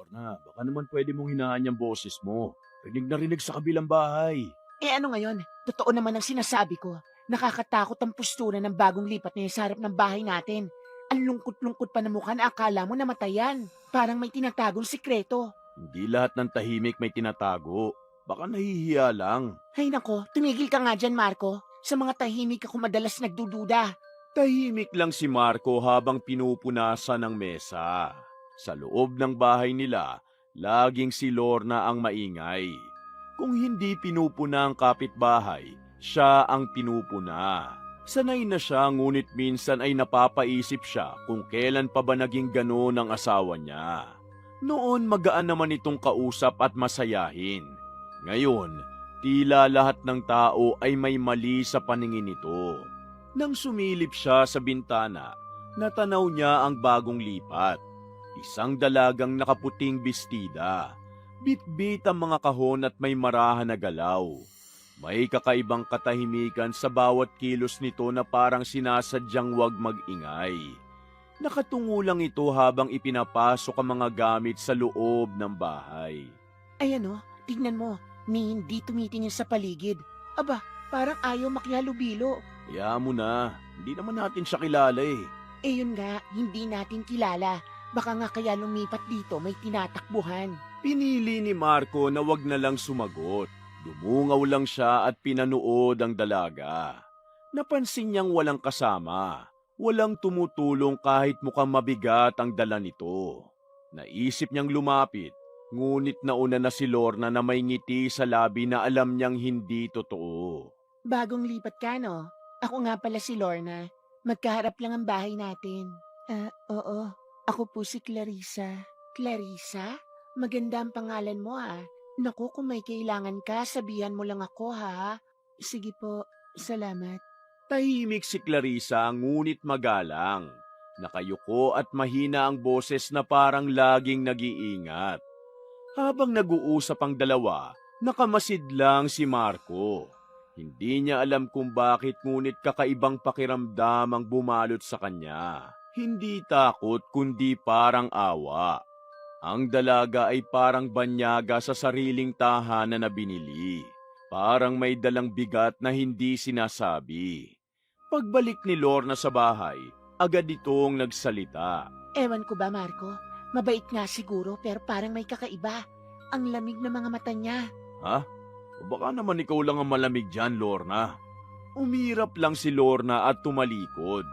Lorna, baka naman pwede mong hinaan yung boses mo. Rinig na rinig sa kabilang bahay. Eh ano ngayon? Totoo naman ang sinasabi ko. Nakakatakot ang postura ng bagong lipat niya sa harap ng bahay natin. Ang lungkot-lungkot pa na mukha na akala mo namatay yan. Parang may tinatagong sikreto. Hindi lahat ng tahimik may tinatago. Baka nahihiya lang. Hay nako, tumigil ka nga dyan, Marco. Sa mga tahimik ako madalas nagdududa. Tahimik lang si Marco habang pinupunasan ng mesa. Sa loob ng bahay nila, laging si Lorna ang maingay. Kung hindi pinupuna ang kapitbahay, siya ang pinupuna. Sanay na siya ngunit minsan ay napapaisip siya kung kailan pa ba naging gano'n ang asawa niya. Noon magaan naman itong kausap at masayahin. Ngayon, tila lahat ng tao ay may mali sa paningin nito. Nang sumilip siya sa bintana, natanaw niya ang bagong lipat. Isang dalagang nakaputing bestida. Bitbit ang mga kahon at may marahan na galaw. May kakaibang katahimikan sa bawat kilos nito na parang sinasadyang wag mag-ingay. Nakatungo lang ito habang ipinapasok ang mga gamit sa loob ng bahay. Ay ano, tignan mo. Ni hindi tumitingin sa paligid. Aba, parang ayaw makihalubilo. Kaya mo na, hindi naman natin siya kilala eh. Eh yun nga, hindi natin kilala. Baka nga kaya lumipat dito may tinatakbuhan. Pinili ni Marco na wag na lang sumagot. Dumungaw lang siya at pinanood ang dalaga. Napansin niyang walang kasama. Walang tumutulong kahit mukhang mabigat ang dala nito. Naisip niyang lumapit, ngunit nauna na si Lorna na may ngiti sa labi na alam niyang hindi totoo. Bagong lipat ka, no? Ako nga pala si Lorna. Magkaharap lang ang bahay natin. Oo. Ako po si Clarissa. Clarissa? Maganda ang pangalan mo, ah. Naku, kung may kailangan ka, sabihan mo lang ako, ha? Sige po, salamat. Tahimik si Clarissa ngunit magalang. Nakayuko at mahina ang boses na parang laging nag-iingat. Habang nag-uusap ang dalawa, nakamasid lang si Marco. Hindi niya alam kung bakit ngunit kakaibang pakiramdam ang bumalot sa kanya. Hindi takot kundi parang awa. Ang dalaga ay parang banyaga sa sariling tahanan na binili. Parang may dalang bigat na hindi sinasabi. Pagbalik ni Lorna sa bahay, agad itong nagsalita. Ewan ko ba, Marco? Mabait nga siguro, pero parang may kakaiba. Ang lamig ng mga mata niya. Ha? O baka naman ikaw lang ang malamig dyan, Lorna. Umirap lang si Lorna at tumalikod.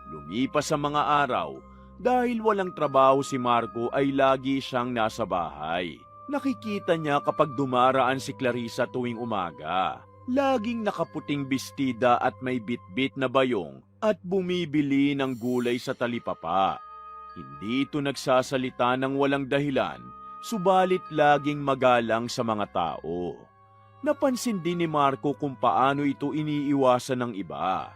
Lumipas ang mga araw, dahil walang trabaho si Marco ay lagi siyang nasa bahay. Nakikita niya kapag dumaraan si Clarissa tuwing umaga. Laging nakaputing bestida at may bitbit na bayong at bumibili ng gulay sa talipapa. Hindi ito nagsasalita ng walang dahilan, subalit laging magalang sa mga tao. Napansin din ni Marco kung paano ito iniiwasan ng iba.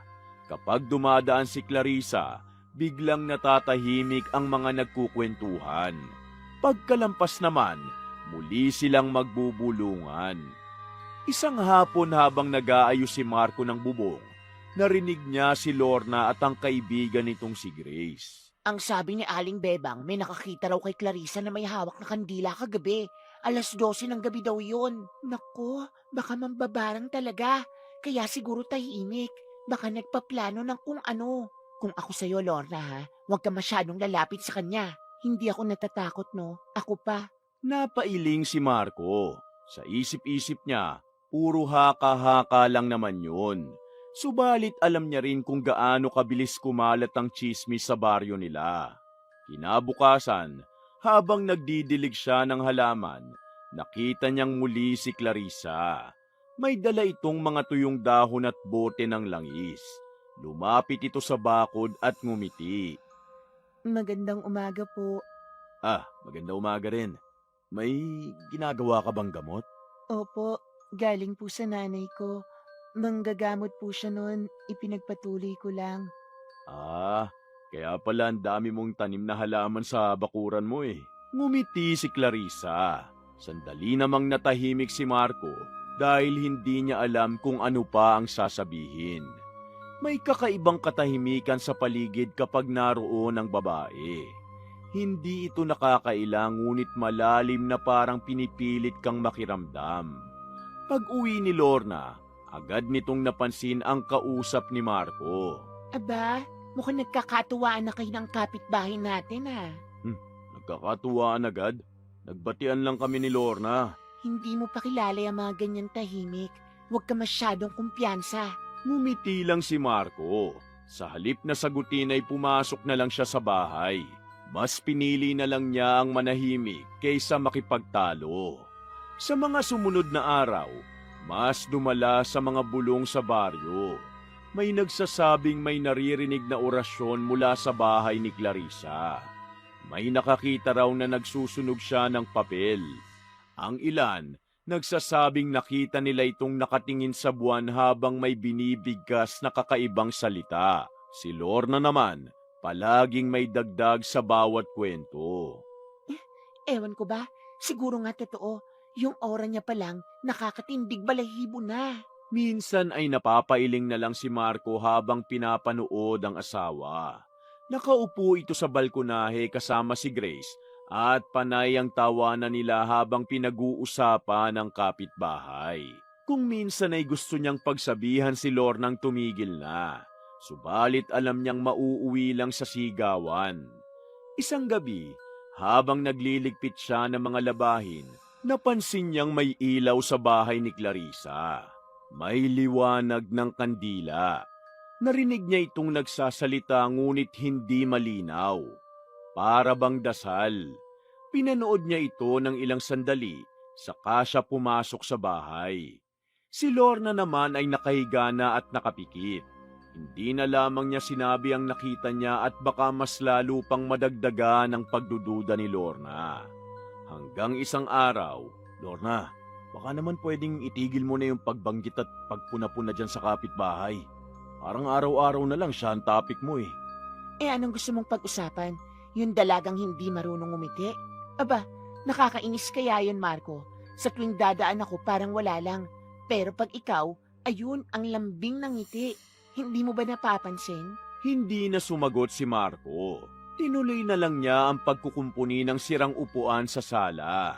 Kapag dumadaan si Clarissa, biglang natatahimik ang mga nagkukwentuhan. Pagkalampas naman, muli silang magbubulungan. Isang hapon habang nag-aayos si Marco ng bubong, narinig niya si Lorna at ang kaibigan nitong si Grace. Ang sabi ni Aling Bebang, may nakakita raw kay Clarissa na may hawak na kandila kagabi. 12:00 ng gabi daw yun. Nako, baka mambabarang talaga. Kaya siguro tahimik. Baka nagpaplano ng kung ano. Kung ako sa'yo, Lorna, ha, huwag ka masyadong lalapit sa kanya. Hindi ako natatakot, no? Ako pa. Napailing si Marco. Sa isip-isip niya, puro haka-haka lang naman yun. Subalit alam niya rin kung gaano kabilis kumalat ang tsismis sa baryo nila. Kinabukasan, habang nagdidilig siya ng halaman, nakita niyang muli si Clarissa. May dala itong mga tuyong dahon at bote ng langis. Lumapit ito sa bakod at ngumiti. Magandang umaga po. Maganda umaga rin. May ginagawa ka bang gamot? Opo, galing po sa nanay ko. Manggagamot po siya noon, ipinagpatuloy ko lang. Kaya pala ang dami mong tanim na halaman sa bakuran mo eh. Ngumiti si Clarissa. Sandali namang natahimik si Marco dahil hindi niya alam kung ano pa ang sasabihin. May kakaibang katahimikan sa paligid kapag naroon ang babae. Hindi ito nakakailang ngunit malalim na parang pinipilit kang makiramdam. Pag-uwi ni Lorna, agad nitong napansin ang kausap ni Marco. Aba, mukhang nagkakatuwaan na kayo ng kapitbahay natin ah. Nagkakatuwaan agad. Nagbatian lang kami ni Lorna. Hindi mo pa kilala yung mga ganyan tahimik. Huwag ka masyadong kumpiyansa. Ngumiti lang si Marco. Sa halip na sagutin ay pumasok na lang siya sa bahay. Mas pinili na lang niya ang manahimik kaysa makipagtalo. Sa mga sumunod na araw, mas dumala sa mga bulong sa baryo. May nagsasabing may naririnig na orasyon mula sa bahay ni Clarissa. May nakakita raw na nagsusunog siya ng papel. Ang ilan, nagsasabing nakita nila itong nakatingin sa buwan habang may binibigkas na kakaibang salita. Si Lorna naman, palaging may dagdag sa bawat kwento. Ewan ko ba, siguro nga totoo. Yung aura niya pa lang, nakakatindig balahibo na. Minsan ay napapailing na lang si Marco habang pinapanood ang asawa. Nakaupo ito sa balkonahe kasama si Grace at panay ang tawanan nila habang pinag-uusapan ng kapitbahay. Kung minsan ay gusto niyang pagsabihan si Lornang tumigil na, subalit alam niyang mauuwi lang sa sigawan. Isang gabi, habang nagliligpit siya ng mga labahin, napansin niyang may ilaw sa bahay ni Clarissa. May liwanag ng kandila. Narinig niya itong nagsasalita ngunit hindi malinaw. Para bang dasal. Pinanood niya ito ng ilang sandali, saka siya pumasok sa bahay. Si Lorna naman ay nakahiga na at nakapikit. Hindi na lamang niya sinabi ang nakita niya at baka mas lalo pang madagdagan ang pagdududa ni Lorna. Hanggang isang araw, Lorna, baka naman pwedeng itigil mo na yung pagbanggit at pagpuna-puna dyan sa kapitbahay. Parang araw-araw na lang siya ang topic mo eh. Anong gusto mong pag-usapan? Yung dalagang hindi marunong umiti? Aba, nakakainis kaya yun, Marco. Sa tuwing dadaan ako parang wala lang. Pero pag ikaw, ayun, ang lambing ng ngiti. Hindi mo ba napapansin? Hindi na sumagot si Marco. Tinuloy na lang niya ang pagkukumpuni ng sirang upuan sa sala.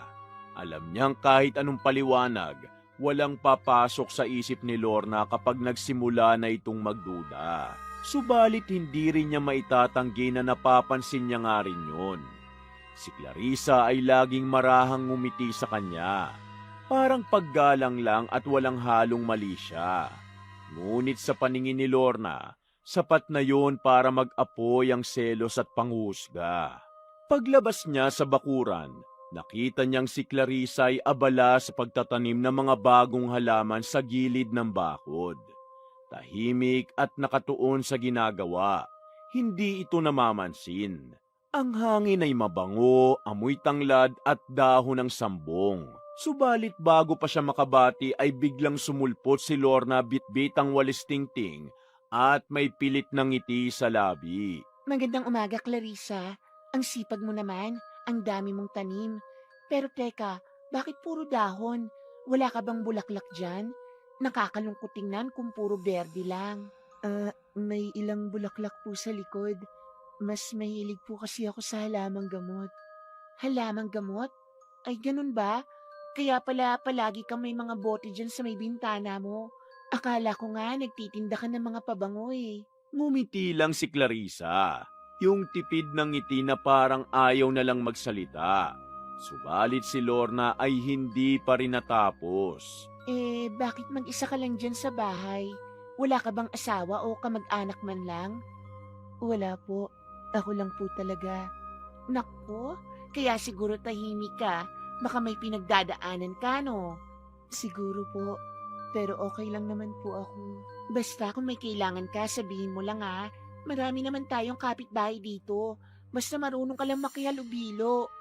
Alam niyang kahit anong paliwanag, walang papasok sa isip ni Lorna kapag nagsimula na itong magduda. Subalit hindi rin niya maitatanggi na napapansin niya nga rin yun. Si Clarissa ay laging marahang ngumiti sa kanya. Parang paggalang lang at walang halong mali siya. Ngunit sa paningin ni Lorna, sapat na yon para mag-apoy ang selos at panghusga. Paglabas niya sa bakuran, nakita niyang si Clarissa ay abala sa pagtatanim ng mga bagong halaman sa gilid ng bakod. Tahimik at nakatuon sa ginagawa, hindi ito namamansin. Ang hangin ay mabango, amoy tanglad at dahon ng sambong. Subalit bago pa siya makabati ay biglang sumulpot si Lorna bitbit ang walis tingting at may pilit ng ngiti sa labi. Magandang umaga, Clarissa. Ang sipag mo naman, ang dami mong tanim. Pero teka, bakit puro dahon? Wala ka bang bulaklak dyan? Nakakalungkot tingnan kung puro berde lang. May ilang bulaklak po sa likod. Mas mahilig po kasi ako sa halamang gamot. Halamang gamot? Ay, ganun ba? Kaya pala palagi kang may mga bote dyan sa may bintana mo. Akala ko nga nagtitinda ka ng mga pabango eh. Ngumiti lang si Clarissa, yung tipid ng ngiti na parang ayaw na lang magsalita. Subalit si Lorna ay hindi pa rin natapos. Bakit mag-isa ka lang dyan sa bahay? Wala ka bang asawa o kamag-anak man lang? Wala po. Ako lang po talaga. Nako, kaya siguro tahimik ka. Baka may pinagdadaanan ka, no? Siguro po. Pero okay lang naman po ako. Basta kung may kailangan ka, sabihin mo lang ha. Marami naman tayong kapitbahay dito. Basta marunong ka lang makihalubilo.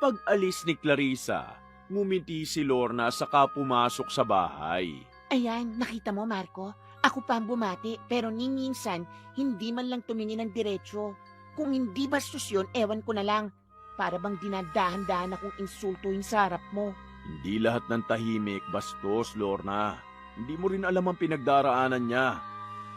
Pag-alis ni Clarissa, ngumiti si Lorna saka pumasok sa bahay. Ayan, nakita mo, Marco? Ako pa ang bumati, pero ni minsan, hindi man lang tumingin ng diretsyo. Kung hindi bastos yun, ewan ko na lang. Para bang dinadahan-dahan akong insultuhin sa harap mo. Hindi lahat ng tahimik bastos, Lorna. Hindi mo rin alam ang pinagdaraanan niya.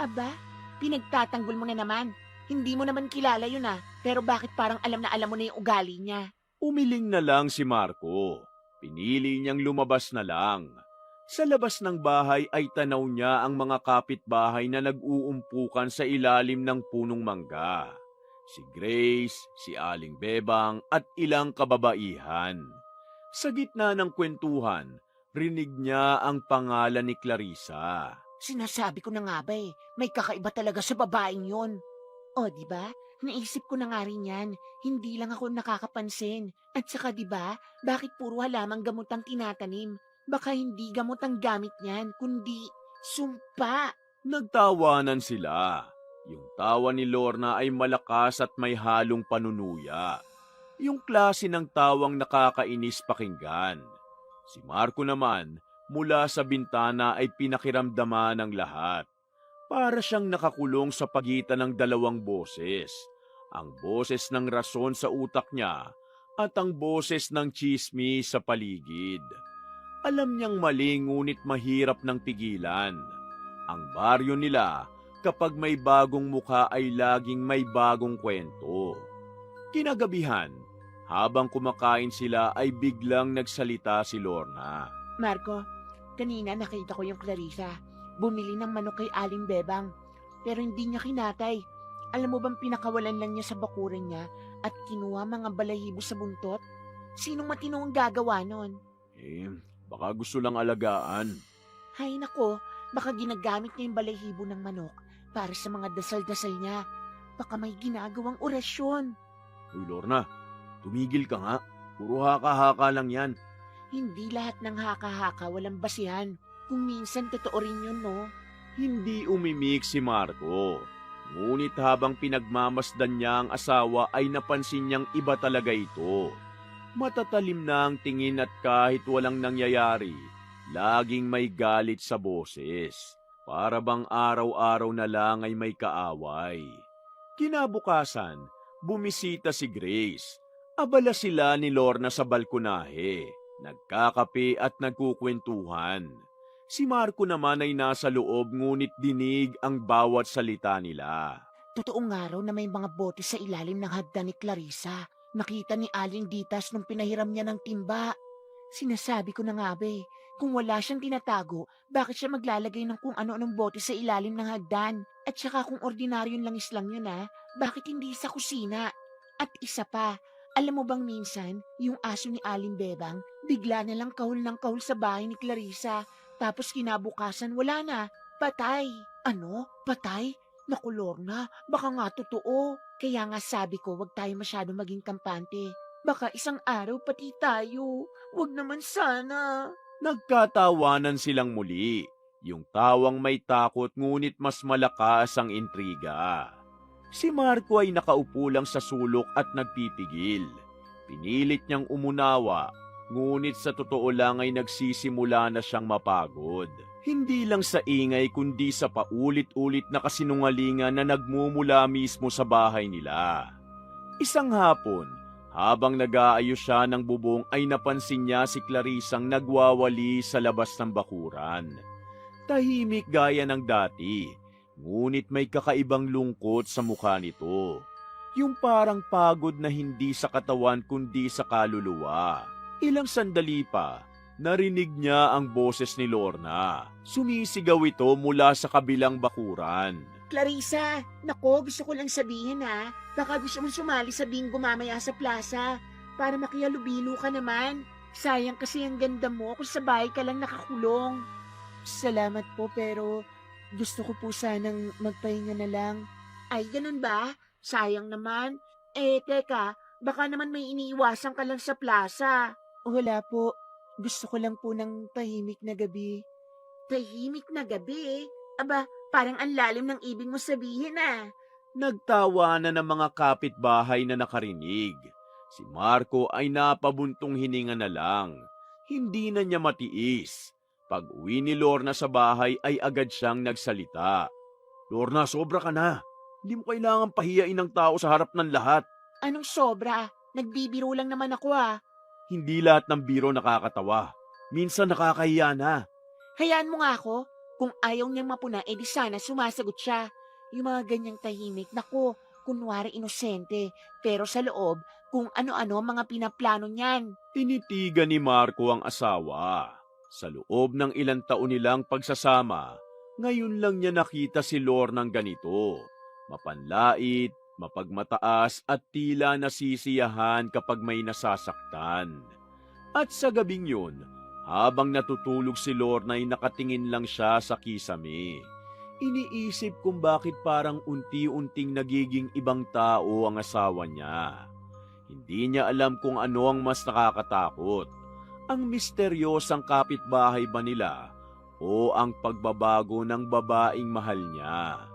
Aba, pinagtatanggol mo na naman. Hindi mo naman kilala yun pero bakit parang alam na alam mo na yung ugali niya? Umiling na lang si Marco. Pinili niyang lumabas na lang. Sa labas ng bahay ay tanaw niya ang mga kapitbahay na nag-uumpukan sa ilalim ng punong mangga. Si Grace, si Aling Bebang at ilang kababaihan. Sa gitna ng kwentuhan, rinig niya ang pangalan ni Clarissa. Sinasabi ko na nga ba may kakaiba talaga sa babaeng yun. O, di ba? Naisip ko na nga rin yan. Hindi lang ako nakakapansin. At saka, di ba, bakit puro halamang gamot ang tinatanim? Baka hindi gamot ang gamit niyan, kundi sumpa. Nagtawanan sila. Yung tawa ni Lorna ay malakas at may halong panunuya. Yung klase ng tawang nakakainis pakinggan. Si Marco naman, mula sa bintana ay pinakiramdaman ng lahat. Para siyang nakakulong sa pagitan ng dalawang boses. Ang boses ng rason sa utak niya at ang boses ng tsismi sa paligid. Alam niyang mali ngunit mahirap ng pigilan. Ang baryo nila, kapag may bagong mukha ay laging may bagong kwento. Kinagabihan, habang kumakain sila ay biglang nagsalita si Lorna. Marco, kanina nakita ko yung Clarissa. Bumili ng manok kay Aling Bebang. Pero hindi niya kinatay. Alam mo bang pinakawalan lang niya sa bakuran niya at kinuha mga balahibo sa buntot? Sinong matino ang gagawa nun? Baka gusto lang alagaan. Hay nako, baka ginagamit niya yung balahibo ng manok para sa mga dasal-dasal niya. Baka may ginagawang orasyon. Uy Lorna, tumigil ka nga. Puro haka-haka lang yan. Hindi lahat ng haka-haka walang basihan. Kung minsan totoo rin yun, no? Hindi umimik si Marco. Ngunit habang pinagmamasdan niya ang asawa ay napansin niyang iba talaga ito. Matatalim na ang tingin at kahit walang nangyayari, laging may galit sa boses. Para bang araw-araw na lang ay may kaaway. Kinabukasan, bumisita si Grace. Abala sila ni Lorna sa balkonahe. Nagkakape at nagkukwentuhan. Si Marco naman ay nasa loob ngunit dinig ang bawat salita nila. Totoo nga raw na may mga bote sa ilalim ng hagdan ni Clarissa. Nakita ni Aling Ditas nung pinahiram niya ng timba. Sinasabi ko na nga ba kung wala siyang tinatago, bakit siya maglalagay ng kung ano-anong bote sa ilalim ng hagdan? At saka kung ordinaryong langis lang yun bakit hindi sa kusina? At isa pa, alam mo bang minsan, yung aso ni Aling Bebang, bigla na lang kahul ng kahul sa bahay ni Clarissa. Tapos kinabukasan, wala na. Patay. Ano? Patay? Naku, Lorna, baka nga totoo. Kaya nga sabi ko, wag tayo masyado maging kampante. Baka isang araw pati tayo. Wag naman sana. Nagkatawanan silang muli. Yung tawang may takot ngunit mas malakas ang intriga. Si Marco ay nakaupo lang sa sulok at nagpipigil. Pinilit niyang umunawa. Ngunit sa totoo lang ay nagsisimula na siyang mapagod. Hindi lang sa ingay kundi sa paulit-ulit na kasinungalingan na nagmumula mismo sa bahay nila. Isang hapon, habang nag-aayos siya ng bubong ay napansin niya si Clarissang nagwawali sa labas ng bakuran. Tahimik gaya ng dati, ngunit may kakaibang lungkot sa mukha nito. Yung parang pagod na hindi sa katawan kundi sa kaluluwa. Ilang sandali pa, narinig niya ang boses ni Lorna. Sumisigaw ito mula sa kabilang bakuran. Clarissa, nako, gusto ko lang sabihin baka gusto mong sumali sa bingo mamaya sa plaza para makihalubilo ka naman. Sayang kasi ang ganda mo kung sa bahay ka lang nakakulong. Salamat po pero gusto ko po sanang magpahinga na lang. Ay, ganun ba? Sayang naman. Teka, baka naman may iniiwasan ka lang sa plaza. Wala po. Gusto ko lang po ng tahimik na gabi. Tahimik na gabi? Aba, parang ang lalim ng ibig mo sabihin Nagtawa na ng mga kapitbahay na nakarinig. Si Marco ay napabuntong hininga na lang. Hindi na niya matiis. Pag uwi ni Lorna sa bahay ay agad siyang nagsalita. Lorna, sobra ka na. Hindi mo kailangan pahiyain ng tao sa harap ng lahat. Anong sobra? Nagbibiro lang naman ako Hindi lahat ng biro nakakatawa. Minsan nakakahiya na. Hayaan mo nga ako. Kung ayaw niyang mapuna, edi sana sumasagot siya. Yung mga ganyang tahimik, nako, kunwari inosente, pero sa loob, kung ano-ano mga pinaplano niyan. Tinitigan ni Marco ang asawa. Sa loob ng ilang taon nilang pagsasama, ngayon lang niya nakita si Lornang ganito. Mapanlait, mapagmataas at tila nasisiyahan kapag may nasasaktan. At sa gabing yun, habang natutulog si Lorna ay nakatingin lang siya sa kisame. Iniisip kung bakit parang unti-unting nagiging ibang tao ang asawa niya. Hindi niya alam kung ano ang mas nakakatakot. Ang misteryosang kapitbahay ba nila o ang pagbabago ng babaeng mahal niya.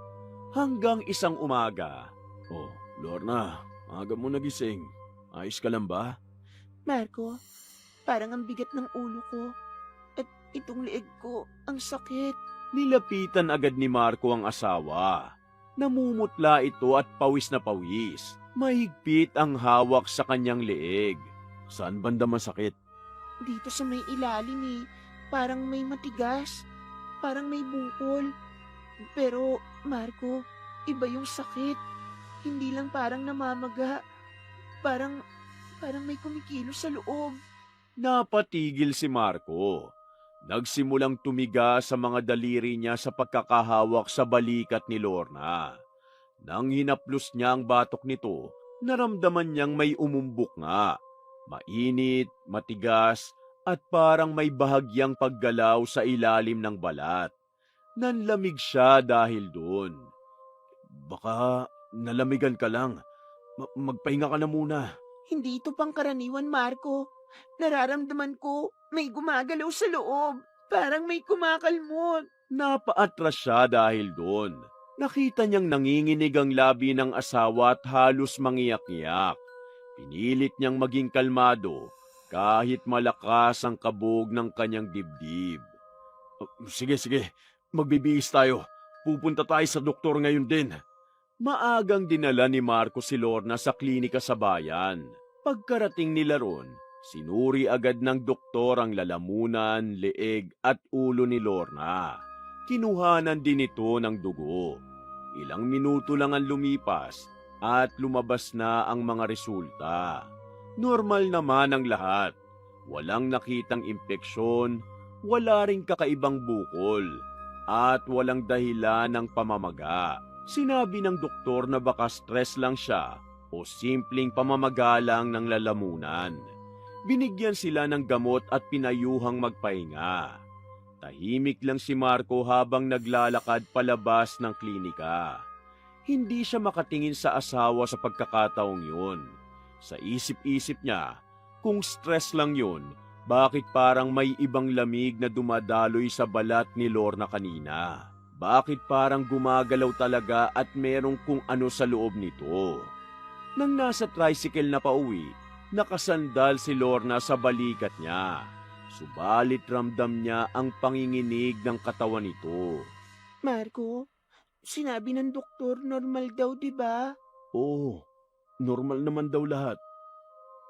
Hanggang isang umaga. Oh, Lorna, aga mo nagising. Ayos ka lang ba? Marco, parang ang bigat ng ulo ko. At itong leeg ko, ang sakit. Nilapitan agad ni Marco ang asawa. Namumutla ito at pawis na pawis. Mahigpit ang hawak sa kanyang leeg. Saan banda masakit? Dito sa may ilalim eh, parang may matigas. Parang may bukol. Pero, Marco, iba yung sakit. Hindi lang parang namamaga. Parang may kumikilos sa loob. Napatigil si Marco. Nagsimulang tumiga sa mga daliri niya sa pagkakahawak sa balikat ni Lorna. Nang hinaplos niya ang batok nito, naramdaman niyang may umumbok nga. Mainit, matigas, at parang may bahagyang paggalaw sa ilalim ng balat. Nanlamig siya dahil doon. Baka nalamigan ka lang. Magpahinga ka na muna. Hindi ito pangkaraniwan, Marco. Nararamdaman ko may gumagalaw sa loob. Parang may kumakalmot. Napaatras siya dahil doon. Nakita niyang nanginginig ang labi ng asawa at halos mangiyak-iyak. Pinilit niyang maging kalmado kahit malakas ang kabog ng kanyang dibdib. Sige, magbibihis tayo. Pupunta tayo sa doktor ngayon din. Maagang dinala ni Marco si Lorna sa klinika sa bayan. Pagkarating nila ron, sinuri agad ng doktor ang lalamunan, leeg at ulo ni Lorna. Kinuhanan din ito ng dugo. Ilang minuto lang ang lumipas at lumabas na ang mga resulta. Normal naman ang lahat. Walang nakitang impeksyon, wala ring kakaibang bukol, at walang dahilan ng pamamaga. Sinabi ng doktor na baka stress lang siya o simpleng pamamaga lang ng lalamunan. Binigyan sila ng gamot at pinayuhang magpahinga. Tahimik lang si Marco habang naglalakad palabas ng klinika. Hindi siya makatingin sa asawa sa pagkakataong yun. Sa isip-isip niya, kung stress lang yun, bakit parang may ibang lamig na dumadaloy sa balat ni Lorna kanina? Bakit parang gumagalaw talaga at merong kung ano sa loob nito? Nang nasa tricycle na pauwi, nakasandal si Lorna sa balikat niya. Subalit ramdam niya ang panginginig ng katawan nito. Marco, sinabi ng doktor normal daw, di ba? Oo, normal naman daw lahat.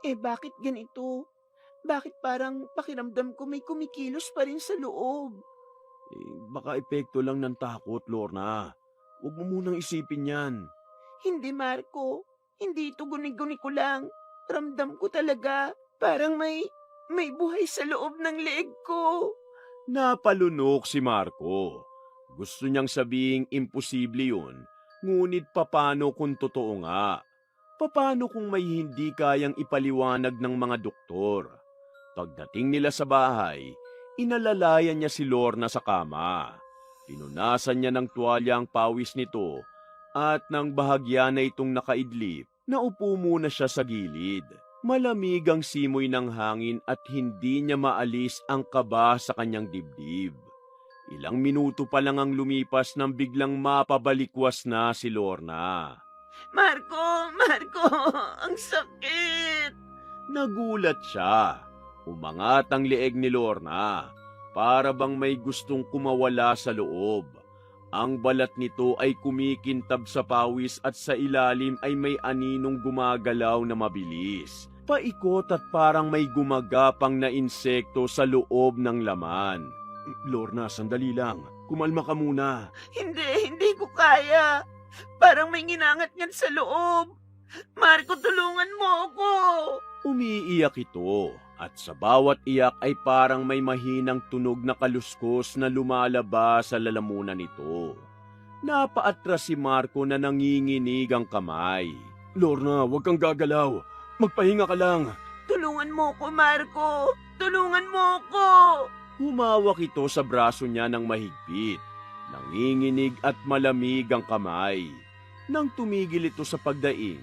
Eh bakit ganito? Bakit parang pakiramdam ko may kumikilos pa rin sa loob? Baka epekto lang ng takot, Lorna. Huwag mo munang isipin yan. Hindi, Marco. Hindi ito guni-guni ko lang. Ramdam ko talaga. Parang may buhay sa loob ng leeg ko. Napalunok si Marco. Gusto niyang sabihing imposible yun, ngunit papano kung totoo nga? Papano kung may hindi kayang ipaliwanag ng mga doktor? Pagdating nila sa bahay, inalalayan niya si Lorna sa kama. Pinunasan niya ng tuwalya ang pawis nito at nang bahagya na itong nakaidlip, naupo muna siya sa gilid. Malamig ang simoy ng hangin at hindi niya maalis ang kaba sa kanyang dibdib. Ilang minuto pa lang ang lumipas nang biglang mapabalikwas na si Lorna. Marco! Ang sakit! Nagulat siya. Umangat ang leeg ni Lorna, para bang may gustong kumawala sa loob. Ang balat nito ay kumikintab sa pawis at sa ilalim ay may aninong gumagalaw na mabilis. Paikot at parang may gumagapang na insekto sa loob ng laman. Lorna, sandali lang. Kumalma ka muna. Hindi ko kaya. Parang may nginangat-ngat sa loob. Marco, tulungan mo ako. Umiiyak ito at sa bawat iyak ay parang may mahinang tunog na kaluskos na lumalabas sa lalamunan nito. Napaatras si Marco na nanginginig ang kamay. Lorna, huwag kang gagalaw. Magpahinga ka lang. Tulungan mo ko, Marco. Tulungan mo ko. Humawak ito sa braso niya ng mahigpit. Nanginginig at malamig ang kamay. Nang tumigil ito sa pagdaing,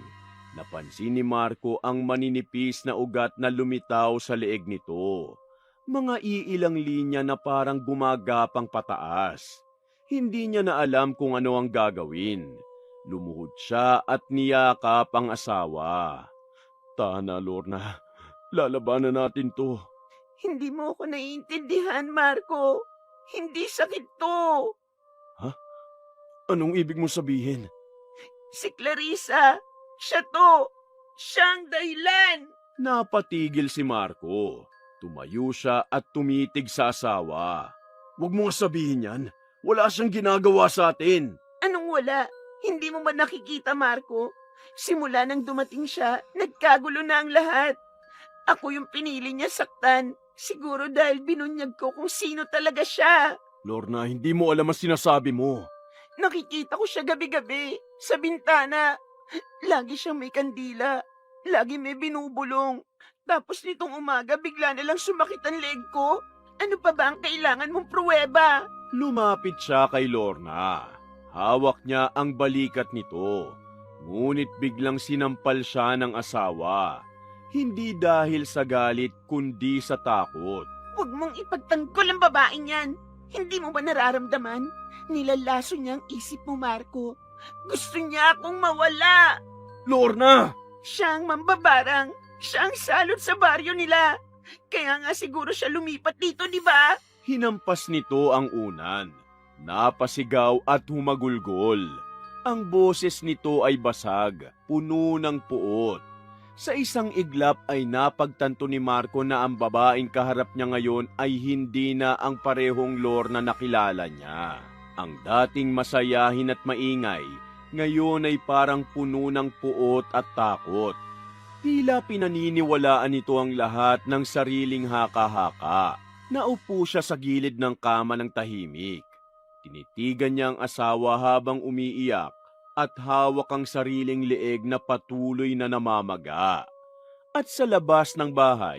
napansin ni Marco ang maninipis na ugat na lumitaw sa leeg nito. Mga iilang linya na parang gumagapang pataas. Hindi niya na alam kung ano ang gagawin. Lumuhod siya at niyakap ang asawa. Tana, Lorna. Lalabanan natin to. Hindi mo ako naiintindihan, Marco. Hindi sakit to. Anong ibig mo sabihin? Si Clarissa, siya to. Siya ang dahilan. Napatigil si Marco. Tumayo siya at tumitig sa asawa. Huwag mo nga sabihin yan. Wala siyang ginagawa sa atin. Anong wala? Hindi mo ba nakikita, Marco? Simula nang dumating siya, nagkagulo na ang lahat. Ako yung pinili niya saktan. Siguro dahil binunyag ko kung sino talaga siya. Lorna, hindi mo alam ang sinasabi mo. Nakikita ko siya gabi-gabi sa bintana. Lagi siyang may kandila. Lagi may binubulong. Tapos nitong umaga bigla na lang sumakit ang leg ko. Ano pa ba ang kailangan mong pruweba? Lumapit siya kay Lorna. Hawak niya ang balikat nito. Ngunit biglang sinampal siya ng asawa. Hindi dahil sa galit kundi sa takot. Huwag mong ipagtanggol ang babaeng yan. Hindi mo ba nararamdaman? Nilalaso niya ang isip mo, Marco. Gusto niya akong mawala. Lorna! Siya ang mambabarang. Siya ang salot sa baryo nila. Kaya nga siguro siya lumipat dito, di ba? Hinampas nito ang unan. Napasigaw at humagulgol. Ang boses nito ay basag, puno ng puot. Sa isang iglap ay napagtanto ni Marco na ang babaeng kaharap niya ngayon ay hindi na ang parehong Lorna na kilala niya. Ang dating masayahin at maingay, ngayon ay parang puno ng puot at takot. Tila pinaniniwalaan nito ang lahat ng sariling haka-haka. Naupo siya sa gilid ng kama ng tahimik. Tinitigan niya ang asawa habang umiiyak at hawak ang sariling leeg na patuloy na namamaga. At sa labas ng bahay,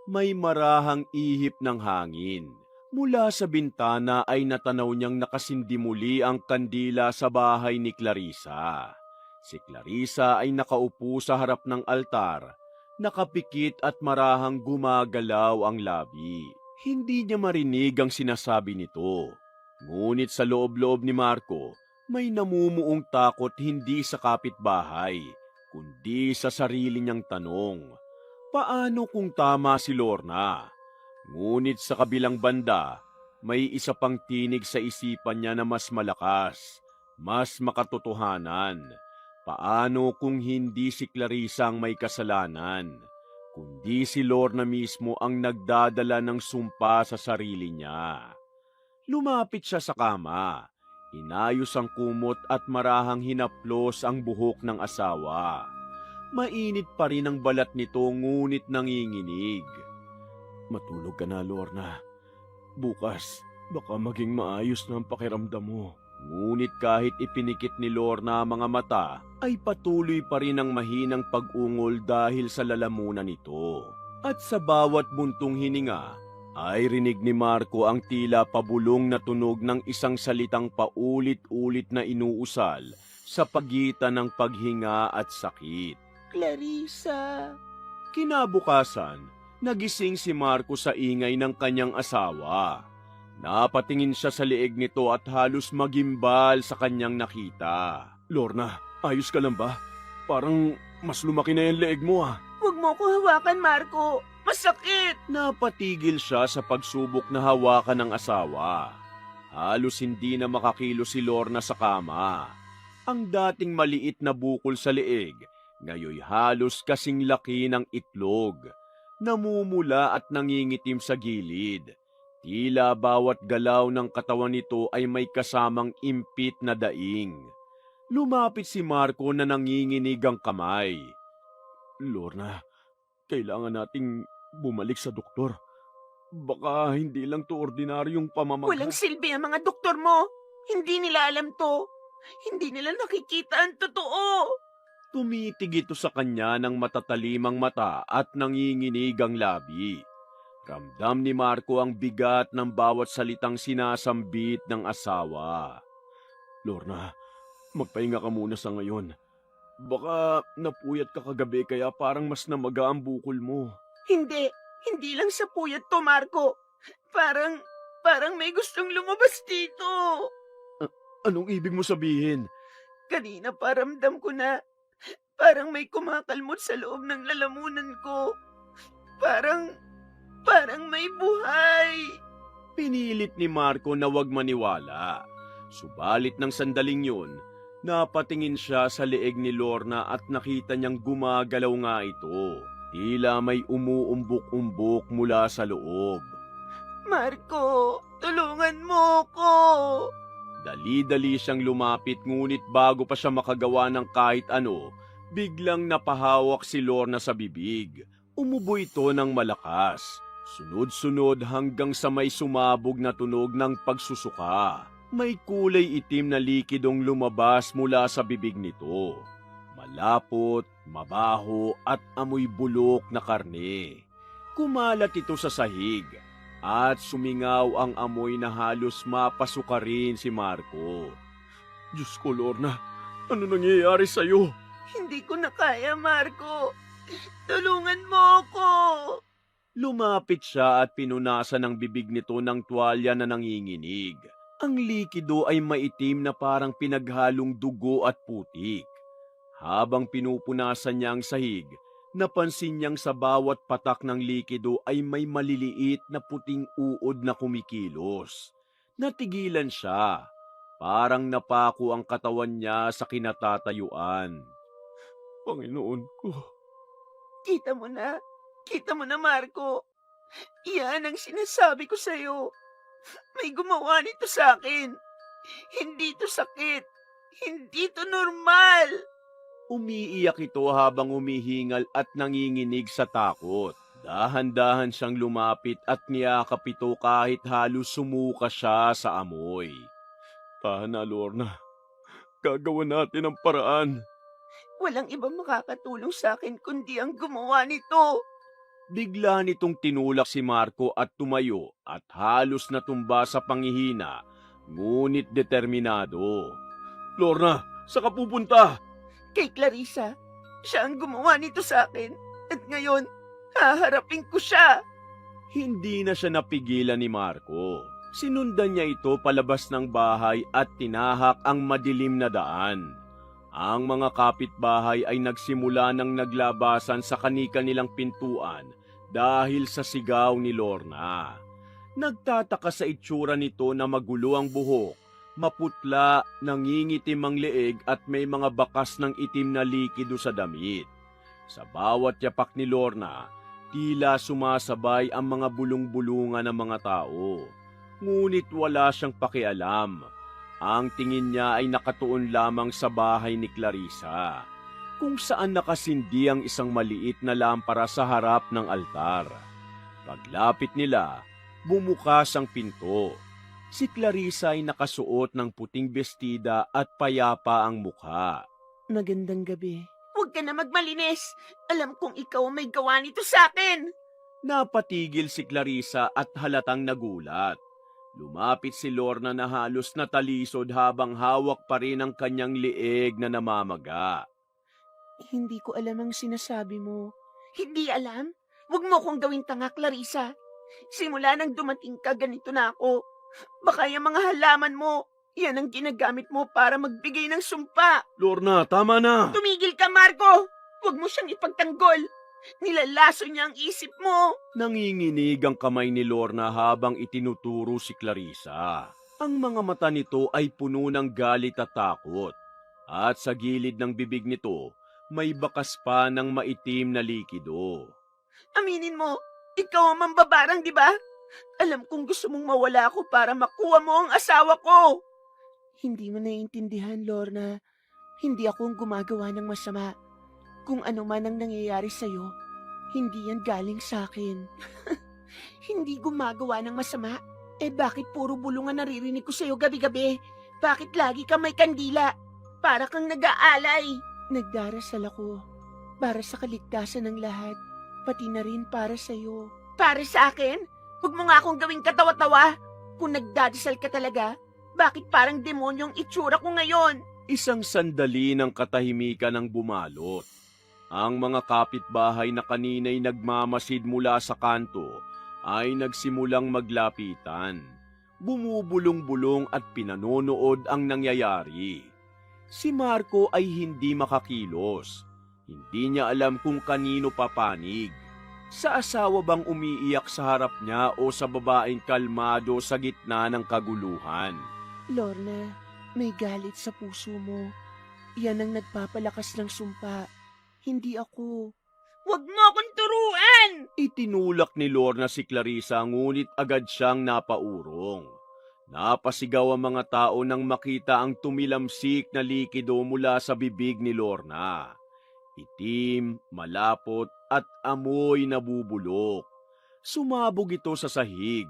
may marahang ihip ng hangin. Mula sa bintana ay natanaw niyang nakasindi muli ang kandila sa bahay ni Clarissa. Si Clarissa ay nakaupo sa harap ng altar, nakapikit at marahang gumagalaw ang labi. Hindi niya marinig ang sinasabi nito. Ngunit sa loob-loob ni Marco, may namumuong takot hindi sa kapitbahay, kundi sa sarili niyang tanong. Paano kung tama si Lorna? Ngunit sa kabilang banda, may isa pang tinig sa isipan niya na mas malakas, mas makatotohanan. Paano kung hindi si Clarissa ang may kasalanan, kundi si Lorna mismo ang nagdadala ng sumpa sa sarili niya? Lumapit siya sa kama. Inayos ang kumot at marahang hinaplos ang buhok ng asawa. Mainit pa rin ang balat nito ngunit nanginginig. Matulog ka na, Lorna. Bukas, baka maging maayos na ang pakiramdam mo. Ngunit kahit ipinikit ni Lorna ang mga mata, ay patuloy pa rin ang mahinang pag-ungol dahil sa lalamunan nito. At sa bawat buntong hininga, ay rinig ni Marco ang tila pabulong na tunog ng isang salitang paulit-ulit na inuusal sa pagitan ng paghinga at sakit. Clarissa. Kinabukasan, nagising si Marco sa ingay ng kanyang asawa. Napatingin siya sa leeg nito at halos magimbal sa kanyang nakita. Lorna, ayos ka lang ba? Parang mas lumaki na yung leeg mo ah. Huwag mo ko hawakan, Marco. Masakit! Napatigil siya sa pagsubok na hawakan ng asawa. Halos hindi na makakilo si Lorna sa kama. Ang dating maliit na bukol sa leeg, ngayoy halos kasing laki ng itlog. Namumula at nangingitim sa gilid. Tila bawat galaw ng katawan nito ay may kasamang impit na daing. Lumapit si Marco na nanginginig ang kamay. Lorna, kailangan nating bumalik sa doktor. Baka hindi lang to ordinaryong pamamaga. Walang silbi ang mga doktor mo. Hindi nila alam to. Hindi nila nakikita ang totoo. Tumitig ito sa kanya ng matatalimang mata at nanginginig ang labi. Ramdam ni Marco ang bigat ng bawat salitang sinasambit ng asawa. Lorna, magpahinga ka muna sa ngayon. Baka napuyat ka kagabi kaya parang mas namaga ang bukol mo. Hindi. Hindi lang sa puyat to, Marco. Parang may gustong lumabas dito. Anong ibig mo sabihin? Kanina paramdam ko na parang may kumakalmot sa loob ng lalamunan ko. Parang may buhay. Pinilit ni Marco na wag maniwala. Subalit ng sandaling yun, napatingin siya sa leeg ni Lorna at nakita niyang gumagalaw nga ito. Tila may umuumbok-umbok mula sa loob. Marco, tulungan mo ko. Dali-dali siyang lumapit ngunit bago pa siya makagawa ng kahit ano, biglang napahawak si Lorna sa bibig. Umubo ito ng malakas. Sunod-sunod hanggang sa may sumabog na tunog ng pagsusuka. May kulay itim na likidong lumabas mula sa bibig nito. Malapot, mabaho at amoy bulok na karne. Kumalat ito sa sahig at sumingaw ang amoy na halos mapasuka rin si Marco. Diyos ko, Lorna, ano nangyayari sa'yo? Hindi ko na kaya, Marco. Tulungan mo ko. Lumapit siya at pinunasan ang bibig nito ng tuwalya na nanginginig. Ang likido ay maitim na parang pinaghalong dugo at putik. Habang pinupunasan niya ang sahig, napansin niyang sa bawat patak ng likido ay may maliliit na puting uod na kumikilos. Natigilan siya. Parang napako ang katawan niya sa kinatatayuan. Panginoon ko. Kita mo na, Marco. Iyan ang sinasabi ko sa'yo. May gumawa nito sa akin. Hindi to sakit. Hindi to normal. Umiiyak ito habang umihingal at nanginginig sa takot. Dahan-dahan siyang lumapit at niyakap ito kahit halos sumuka siya sa amoy. Tahan na, Lorna. Gagawa natin ang paraan. Walang ibang makakatulong sa akin kundi ang gumawa nito. Bigla nitong tinulak si Marco at tumayo at halos natumba sa pangihina, ngunit determinado. Lorna, saan ka pupunta? Kay Clarissa, siya ang gumawa nito sa akin. At ngayon, haharapin ko siya. Hindi na siya napigilan ni Marco. Sinundan niya ito palabas ng bahay at tinahak ang madilim na daan. Ang mga kapitbahay ay nagsimula ng naglabasan sa kani-kanilang pintuan dahil sa sigaw ni Lorna. Nagtataka sa itsura nito na magulo ang buhok, maputla, nangingitim ang leeg at may mga bakas ng itim na likido sa damit. Sa bawat yapak ni Lorna, tila sumasabay ang mga bulong-bulungan ng mga tao. Ngunit wala siyang pakialam. Ang tingin niya ay nakatuon lamang sa bahay ni Clarissa, kung saan nakasindi ang isang maliit na lampara sa harap ng altar. Paglapit nila, bumukas ang pinto. Si Clarissa ay nakasuot ng puting bestida at payapa ang mukha. Magandang gabi. Huwag ka na magmalinis. Alam kong ikaw ang may gawa nito sa akin. Napatigil si Clarissa at halatang nagulat. Lumapit si Lorna na halos natalisod habang hawak pa rin ang kanyang leeg na namamaga. Hindi ko alam ang sinasabi mo. Hindi alam? Huwag mo kong gawing tanga, Clarissa. Simula nang dumating ka, ganito na ako. Baka yung mga halaman mo, yan ang ginagamit mo para magbigay ng sumpa. Lorna, tama na! Tumigil ka, Marco! Huwag mo siyang ipagtanggol. Nilalaso niya ang isip mo. Nanginginig ang kamay ni Lorna habang itinuturo si Clarissa. Ang mga mata nito ay puno ng galit at takot. At sa gilid ng bibig nito, may bakas pa ng maitim na likido. Aminin mo, ikaw ang mambabarang, di ba? Alam kong gusto mong mawala ako para makuha mo ang asawa ko. Hindi mo naiintindihan, Lorna. Hindi ako ang gumagawa ng masama. Kung ano man ang nangyayari sa'yo, hindi yan galing sa akin. Hindi gumagawa ng masama? Eh bakit puro bulungan naririnig ko sa'yo gabi-gabi? Bakit lagi ka may kandila? Para kang nag-aalay. Nagdarasal ako para sa kaligtasan ng lahat, pati na rin para sa'yo. Para sa akin? Huwag mo nga akong gawing katawa-tawa. Kung nagdadasal ka talaga, bakit parang demonyong itsura ko ngayon? Isang sandali ng katahimikan ang bumalot. Ang mga kapitbahay na kanina'y nagmamasid mula sa kanto ay nagsimulang maglapitan. Bumubulong-bulong at pinanonood ang nangyayari. Si Marco ay hindi makakilos. Hindi niya alam kung kanino papanig. Sa asawa bang umiiyak sa harap niya o sa babaeng kalmado sa gitna ng kaguluhan? Lorna, may galit sa puso mo. Yan ang nagpapalakas ng sumpa. Hindi ako. Huwag mo akong turuan! Itinulak ni Lorna si Clarissa ngunit agad siyang napaurong. Napasigaw ang mga tao nang makita ang tumilamsik na likido mula sa bibig ni Lorna. Itim, malapot at amoy nabubulok. Sumabog ito sa sahig.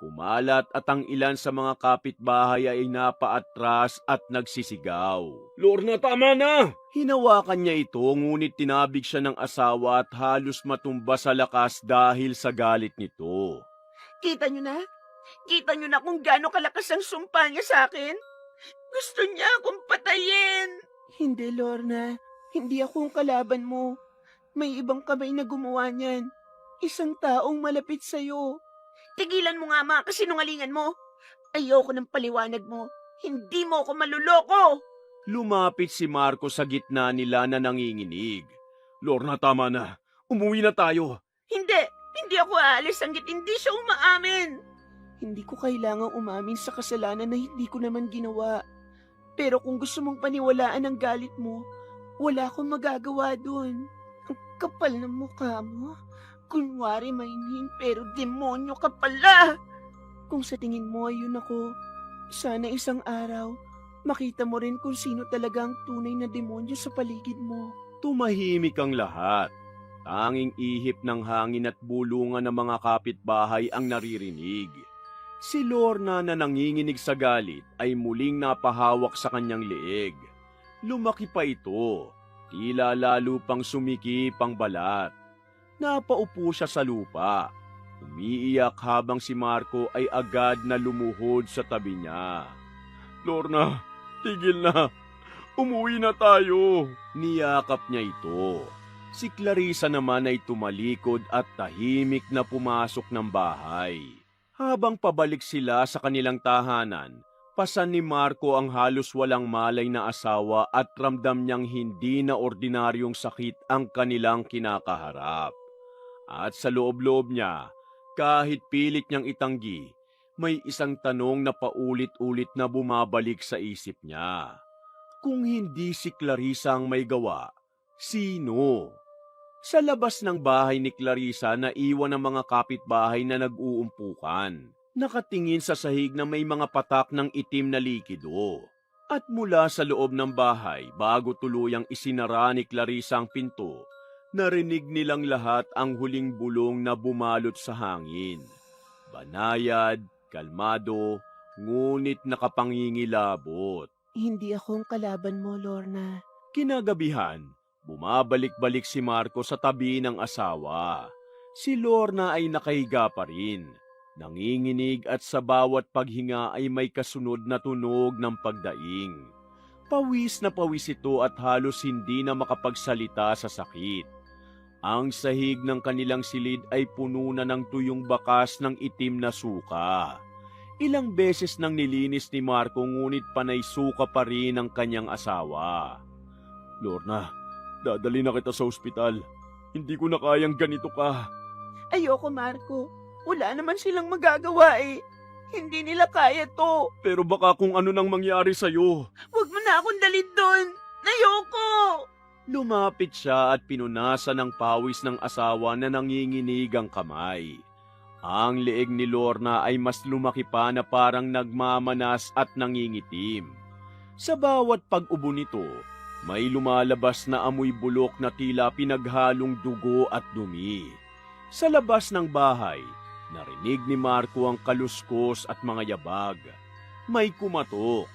Kumalat at ang ilan sa mga kapitbahay ay napaatras at nagsisigaw. Lorna, tama na! Hinawakan niya ito ngunit tinabig siya ng asawa at halos matumba sa lakas dahil sa galit nito. Kita niyo na? Kita niyo na kung gaano kalakas ang sumpa niya sa akin? Gusto niya akong patayin! Hindi, Lorna. Hindi ako ang kalaban mo. May ibang kamay na gumawa niyan. Isang taong malapit sa'yo. Tigilan mo nga mga kasinungalingan mo. Ayoko ng paliwanag mo. Hindi mo ako maluloko. Lumapit si Marco sa gitna nila na nanginginig. Lorna, tama na. Umuwi na tayo. Hindi ako aalis hanggat hindi siya umaamin. Hindi ko kailangang umamin sa kasalanan na hindi ko naman ginawa. Pero kung gusto mong paniwalaan ang galit mo, wala akong magagawa dun. Ang kapal ng mukha mo. Kunwari mainhin pero demonyo ka pala. Kung sa tingin mo ayun ako, sana isang araw, makita mo rin kung sino talaga ang tunay na demonyo sa paligid mo. Tumahimik ang lahat. Tanging ihip ng hangin at bulungan ng mga kapitbahay ang naririnig. Si Lorna na nanginginig sa galit ay muling napahawak sa kanyang leeg. Lumaki pa ito, tila lalo pang sumikip ang balat. Napaupo siya sa lupa. Umiiyak habang si Marco ay agad na lumuhod sa tabi niya. Lorna, tigil na. Umuwi na tayo. Niyakap niya ito. Si Clarissa naman ay tumalikod at tahimik na pumasok ng bahay. Habang pabalik sila sa kanilang tahanan, pasan ni Marco ang halos walang malay na asawa at ramdam niyang hindi na ordinaryong sakit ang kanilang kinakaharap. At sa loob-loob niya, kahit pilit niyang itanggi, may isang tanong na paulit-ulit na bumabalik sa isip niya. Kung hindi si Clarissa ang may gawa, sino? Sa labas ng bahay ni Clarissa, naiwan ang mga kapitbahay na nag-uumpukan. Nakatingin sa sahig na may mga patak ng itim na likido. At mula sa loob ng bahay, bago tuluyang isinara ni Clarissa ang pinto, narinig nilang lahat ang huling bulong na bumalot sa hangin. Banayad, kalmado, ngunit nakapangingilabot. Hindi akong kalaban mo, Lorna. Kinagabihan, bumabalik-balik si Marco sa tabi ng asawa. Si Lorna ay nakahiga pa rin. Nanginginig at sa bawat paghinga ay may kasunod na tunog ng pagdaing. Pawis na pawis ito at halos hindi na makapagsalita sa sakit. Ang sahig ng kanilang silid ay puno na ng tuyong bakas ng itim na suka. Ilang beses nang nilinis ni Marco ngunit panay suka pa rin ang kanyang asawa. Lorna, dadali na kita sa ospital. Hindi ko na kayang ganito ka. Ayoko, Marco. Wala naman silang magagawa eh. Hindi nila kaya to. Pero baka kung ano nang mangyari sa'yo. Huwag mo na akong dalhin doon. Ayoko! Lumapit siya at pinunasan ng pawis ng asawa na nanginginig ang kamay. Ang leeg ni Lorna ay mas lumaki pa na parang nagmamanas at nangingitim. Sa bawat pag-ubo nito, May lumalabas na amoy bulok na tila pinaghalong dugo at dumi. Sa labas ng bahay, narinig ni Marco ang kaluskos at mga yabag. May kumatok.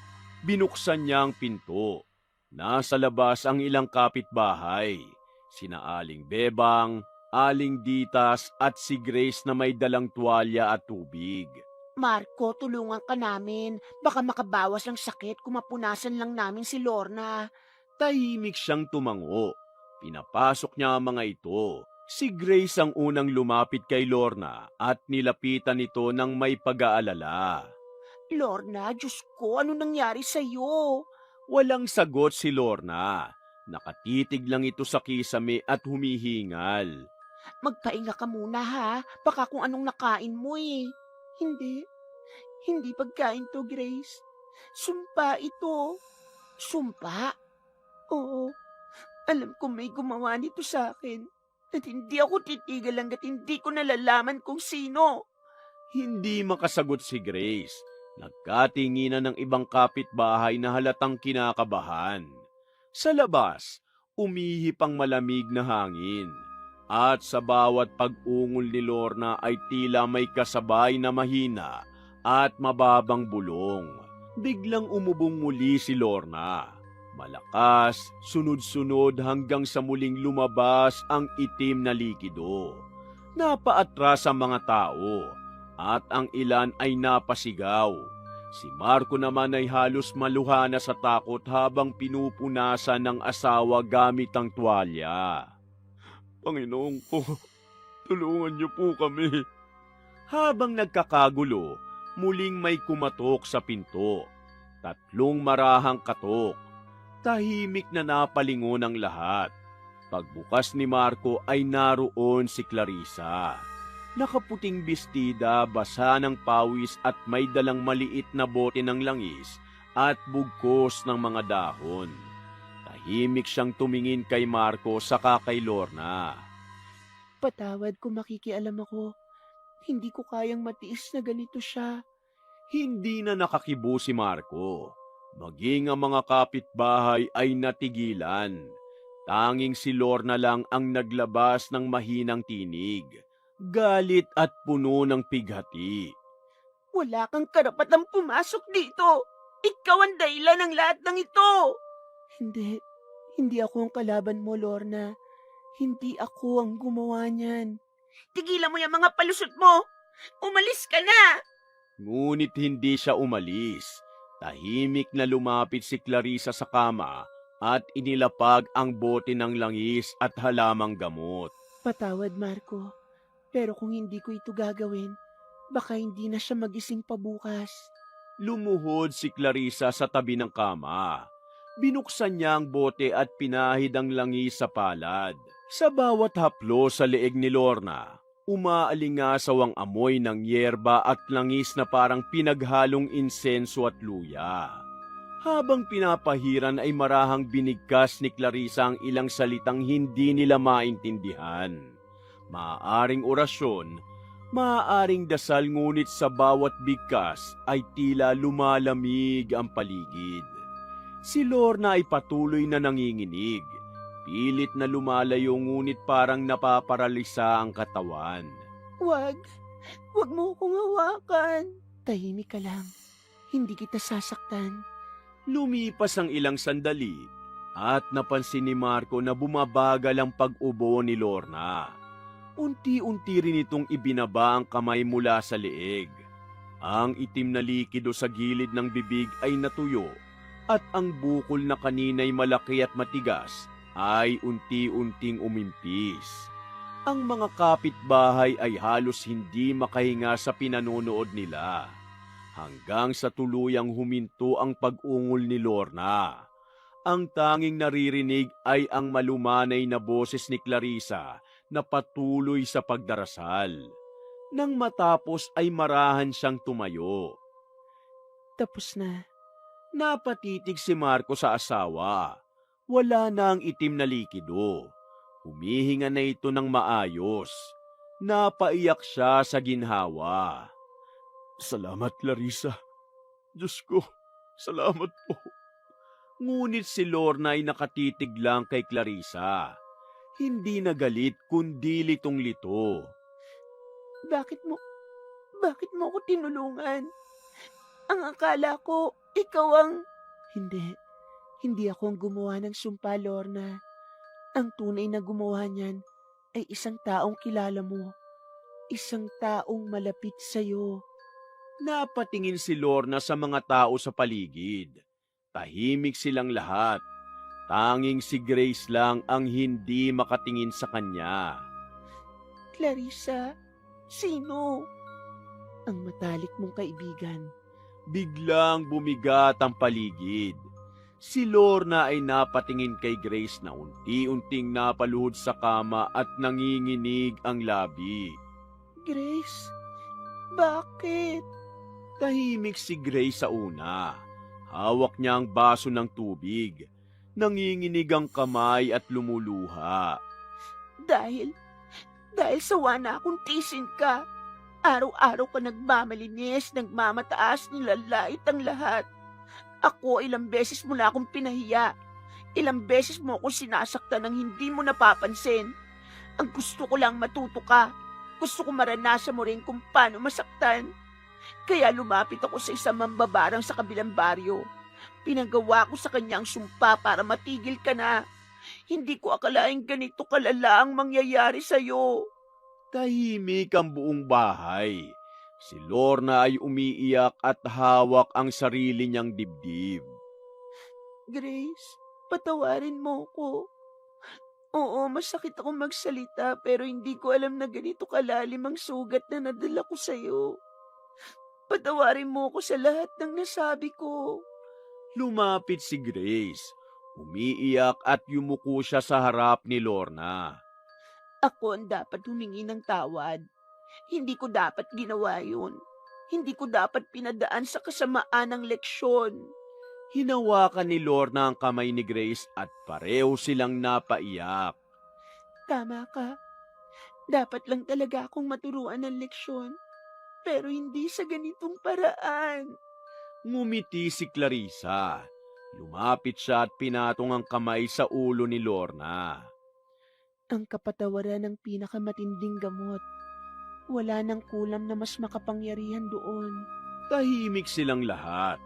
Binuksan niya ang pinto. Nasa labas ang ilang kapitbahay. Sina Aling Bebang, Aling Ditas at si Grace na may dalang tuwalya at tubig. Marco, tulungan ka namin. Baka makabawas ng sakit kung mapunasan lang namin si Lorna. Tahimik siyang tumango. Pinapasok niya ang mga ito. Si Grace ang unang lumapit kay Lorna at nilapitan ito ng may pag-aalala. Lorna, Diyos ko, ano nangyari sa'yo? Walang sagot si Lorna. Nakatitig lang ito sa kisame at humihingal. Magpainga ka muna ha. Baka kung anong nakain mo eh. Hindi pagkain to, Grace. Sumpa ito. Sumpa? Oo. Alam ko may gumawa nito sa akin. At hindi ako titigil hanggat hindi ko nalalaman kung sino. Hindi makasagot si Grace. Nagkatinginan ng ibang kapitbahay na halatang kinakabahan. Sa labas, umihip ang malamig na hangin. At sa bawat pag-ungol ni Lorna ay tila may kasabay na mahina at mababang bulong. Biglang umubong muli si Lorna. Malakas, sunod-sunod hanggang sa muling lumabas ang itim na likido. Napaatras ang mga tao at ang ilan ay napasigaw. Si Marco naman ay halos maluha na sa takot habang pinupunasan ng asawa gamit ang tuwalya. Panginoon ko, tulungan niyo po kami. Habang nagkakagulo, muling may kumatok sa pinto. 3 marahang katok. Tahimik na napalingon ang lahat. Pagbukas ni Marco ay naroon si Clarissa. Nakaputing bestida, basa ng pawis at may dalang maliit na bote ng langis at bugkos ng mga dahon. Tahimik siyang tumingin kay Marco saka kay Lorna. Patawad kung makikialam ako. Hindi ko kayang matiis na ganito siya. Hindi na nakakibo si Marco. Maging ang mga kapitbahay ay natigilan. Tanging si Lorna lang ang naglabas ng mahinang tinig. Galit at puno ng pighati. Wala kang karapatang pumasok dito. Ikaw ang dahilan ng lahat ng ito. Hindi ako ang kalaban mo, Lorna. Hindi ako ang gumawa niyan. Tigilan mo yung mga palusot mo. Umalis ka na. Ngunit hindi siya umalis. Tahimik na lumapit si Clarissa sa kama at inilapag ang bote ng langis at halamang gamot. Patawad, Marco. Pero kung hindi ko ito gagawin, baka hindi na siya magising pabukas. Lumuhod si Clarissa sa tabi ng kama. Binuksan niya ang bote at pinahid ang langis sa palad. Sa bawat haplo sa leeg ni Lorna, umaalingasaw ang amoy ng yerba at langis na parang pinaghalong insenso at luya. Habang pinapahiran ay marahang binigkas ni Clarissa ang ilang salitang hindi nila maintindihan. Maaaring orasyon, maaaring dasal, ngunit sa bawat bigkas ay tila lumalamig ang paligid. Si Lorna ay patuloy na nanginginig. Pilit na lumalayo ngunit parang napaparalisa ang katawan. Wag mo akong hawakan. Tahimik ka lang. Hindi kita sasaktan. Lumipas ang ilang sandali at napansin ni Marco na bumabagal ang pag-ubo ni Lorna. Unti-unti rin itong ibinaba ang kamay mula sa leeg. Ang itim na likido sa gilid ng bibig ay natuyo at ang bukol na kanina'y malaki at matigas ay unti-unting umimpis. Ang mga kapitbahay ay halos hindi makahinga sa pinanonood nila. Hanggang sa tuluyang huminto ang pag-ungol ni Lorna. Ang tanging naririnig ay ang malumanay na boses ni Clarissa na patuloy sa pagdarasal. Nang matapos ay marahan siyang tumayo. Tapos na. Napatitig si Marco sa asawa. Wala na ang itim na likido. Humihinga na ito ng maayos. Napaiyak siya sa ginhawa. Salamat, Clarissa. Diyos ko, salamat po. Ngunit si Lorna ay nakatitig lang kay Clarissa. Hindi na galit kundi litong-lito. Bakit mo, bakit mo ako tinulungan? Ang akala ko, ikaw ang... Hindi ako ang gumawa ng sumpa, Lorna. Ang tunay na gumawa niyan ay isang taong kilala mo. Isang taong malapit sa'yo. Napatingin si Lorna sa mga tao sa paligid. Tahimik silang lahat. Tanging si Grace lang ang hindi makatingin sa kanya. Clarissa, sino? Ang matalik mong kaibigan. Biglang bumigat ang paligid. Si Lorna ay napatingin kay Grace na unti-unting napaluhod sa kama at nanginginig ang labi. Grace, bakit? Tahimik si Grace sa una. Hawak niya ang baso ng tubig. Nanginginig ang kamay at lumuluha. Dahil sawa na akong tisin ka. Araw-araw ka nagmamalinis, nagmamataas, nilalait ang lahat. Ako, ilang beses mo na akong pinahiya. Ilang beses mo akong sinasaktan nang hindi mo napapansin. Ang gusto ko lang matuto ka. Gusto ko maranasan mo rin kung paano masaktan. Kaya lumapit ako sa isang mambabarang sa kabilang baryo. Pinagawa ko sa kanya ang sumpa para matigil ka na. Hindi ko akalaing ganito kalala ang mangyayari sa'yo. Tahimik ang buong bahay. Si Lorna ay umiiyak at hawak ang sarili niyang dibdib. Grace, patawarin mo ko. Oo, masakit akong magsalita pero hindi ko alam na ganito kalalim ang sugat na nadala ko sa'yo. Patawarin mo ko sa lahat ng nasabi ko. Lumapit si Grace. Umiiyak at yumuko siya sa harap ni Lorna. Ako ang dapat humingi ng tawad. Hindi ko dapat ginawa yun. Hindi ko dapat pinadaan sa kasamaan ng leksyon. Hinawakan ni Lorna ang kamay ni Grace at pareho silang napaiyak. Tama ka. Dapat lang talaga akong maturuan ng leksyon. Pero hindi sa ganitong paraan. Ngumiti si Clarissa. Lumapit siya at pinatong ang kamay sa ulo ni Lorna. Ang kapatawaran ng pinakamatinding gamot. Wala nang kulam na mas makapangyarihan doon. Tahimik silang lahat.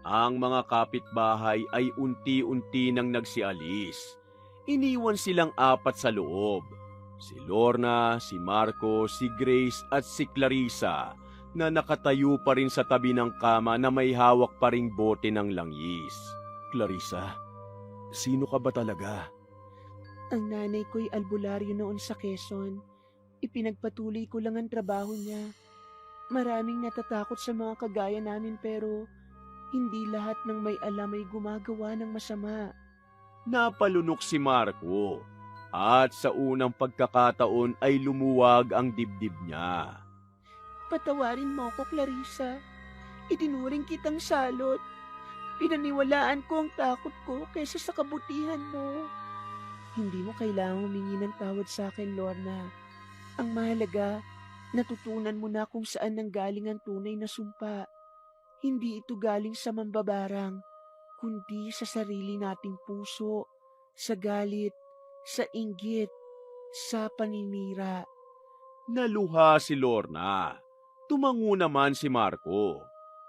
Ang mga kapitbahay ay unti-unti nang nagsialis. Iniwan silang apat sa loob. Si Lorna, si Marco, si Grace at si Clarissa na nakatayo pa rin sa tabi ng kama na may hawak pa ring bote ng langis. Clarissa, sino ka ba talaga? Ang nanay ko'y albularyo noon sa Quezon. Ipinagpatuloy ko lang ang trabaho niya. Maraming natatakot sa mga kagaya namin pero hindi lahat ng may alam ay gumagawa ng masama. Napalunok si Marco at sa unang pagkakataon ay lumuwag ang dibdib niya. Patawarin mo ako, Clarissa. Itinuring kitang salot. Pinaniwalaan ko ang takot ko kaysa sa kabutihan mo. Hindi mo kailangang humingi ng tawad sa akin, Lorna. Ang mahalaga, natutunan mo na kung saan nanggaling ang tunay na sumpa. Hindi ito galing sa mambabarang, kundi sa sarili nating puso, sa galit, sa inggit, sa paninira. Naluha si Lorna. Tumango naman si Marco.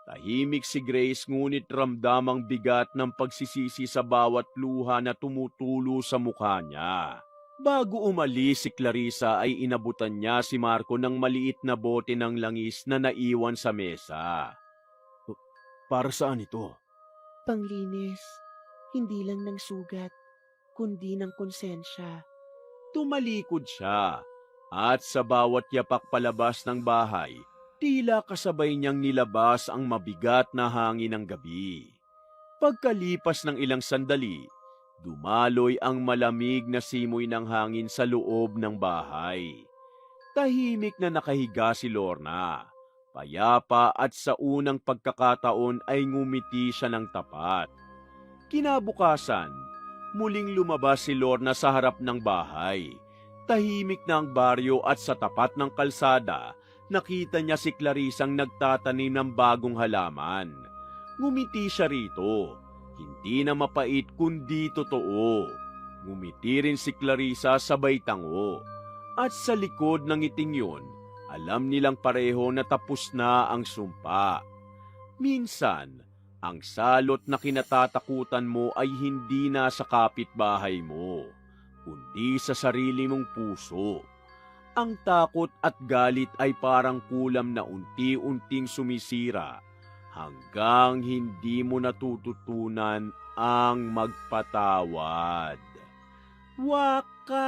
Tahimik si Grace ngunit ramdam ang bigat ng pagsisisi sa bawat luha na tumutulo sa mukha niya. Bago umalis si Clarissa ay inabutan niya si Marco ng maliit na bote ng langis na naiwan sa mesa. Para saan ito? Panglinis, hindi lang ng sugat, kundi ng konsensya. Tumalikod siya at sa bawat yapak palabas ng bahay, tila kasabay niyang nilabas ang mabigat na hangin ng gabi. Pagkalipas ng ilang sandali, dumaloy ang malamig na simoy ng hangin sa loob ng bahay. Tahimik na nakahiga si Lorna. Payapa at sa unang pagkakataon ay ngumiti siya ng tapat. Kinabukasan, muling lumabas si Lorna sa harap ng bahay. Tahimik na ang baryo at sa tapat ng kalsada, nakita niya si Clarissang nagtatanim ng bagong halaman. Ngumiti siya rito. Hindi na mapait kundi totoo. Ngumiti rin si Clarissa sabay tango. At sa likod ng ngiting yun, alam nilang pareho na tapos na ang sumpa. Minsan, ang salot na kinatatakutan mo ay hindi na sa kapitbahay mo, kundi sa sarili mong puso. Ang takot at galit ay parang kulam na unti-unting sumisira hanggang hindi mo natututunan ang magpatawad. Wakas!